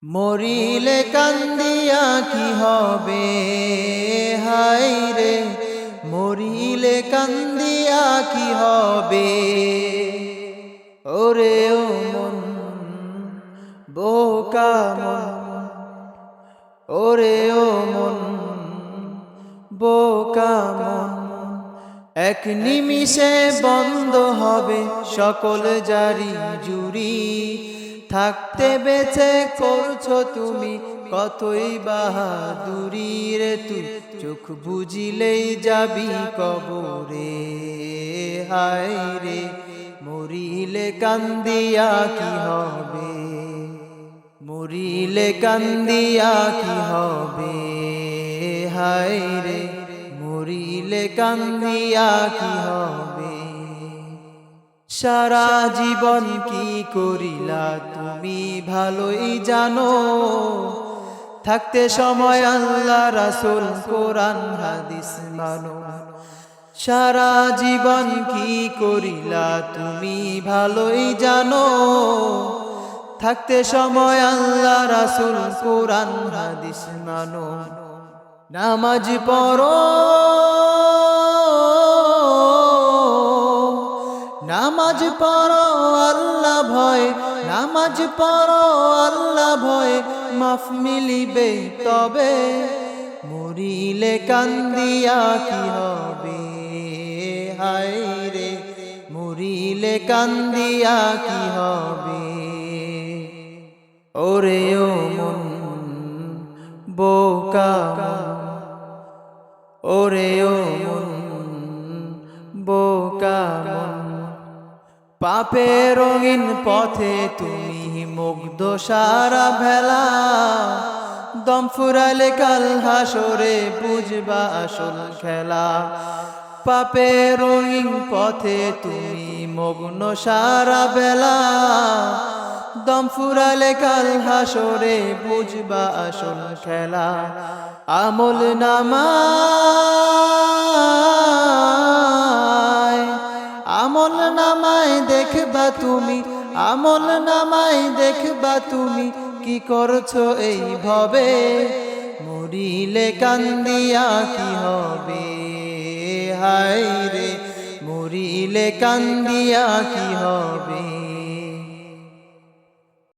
মরিলে কান্দিয়া কি হবে হায় রে, মরিলে কান্দিয়া কি হবে। ওরে ও মন বোকা মন, ওরে ও মন বোকা মন, এক নিমিষে বন্ধ হবে সকল জারি জুরি। থাকতে বেঁচে করছো তুমি কতই বাহাদুরি রে, তুই চোখ বুঝিলেই যাবি কবরে হায় রে, মরিলে কান্দিয়া কি হবে, মরিলে কান্দিয়া কি হবে হায় রে, মরিলে কান্দিয়া কি হবে। সারা জীবন কি করিলা তুমি ভালোই জানো, থাকতে সময় আল্লাহ রাসূল কোরআন হাদিস মানো। সারা জীবন কি করিলা তুমি ভালোই জানো, থাকতে সময় আল্লাহ রাসূল কোরআন হাদিস মানো। নামাজ পড়ো, নামাজ পড়ো আল্লাহ ভয়, নামাজ পড়ো আল্লাহ ভয়, মাফ মিলিবে তবে। মরিলে কান্দিয়া কি হবে হায় রে, মরিলে কান্দিয়া কি হবে। ওরে ও মন বোকা মন, ওরে ও মন বোকা মন, পাপে রঙিন পথে তুমি মুগ্ধ সারা ভেলা। দম ফুরালে কাল হাসরে বুঝবা আসল খেলা। পাপে রঙিন পথে তুমি মগ্ন সারা বেলা, দম ফুরালে কাল হাসরে বুঝবা আসল খেলা। আমল নামায়, আমল নামায় দেখবা তুমি, আমল নামায় দেখবা তুমি কি করছো এই ভবে। মরিলে কান্দিয়া কি হবে হায় রে, মরিলে কান্দিয়া কি হবে।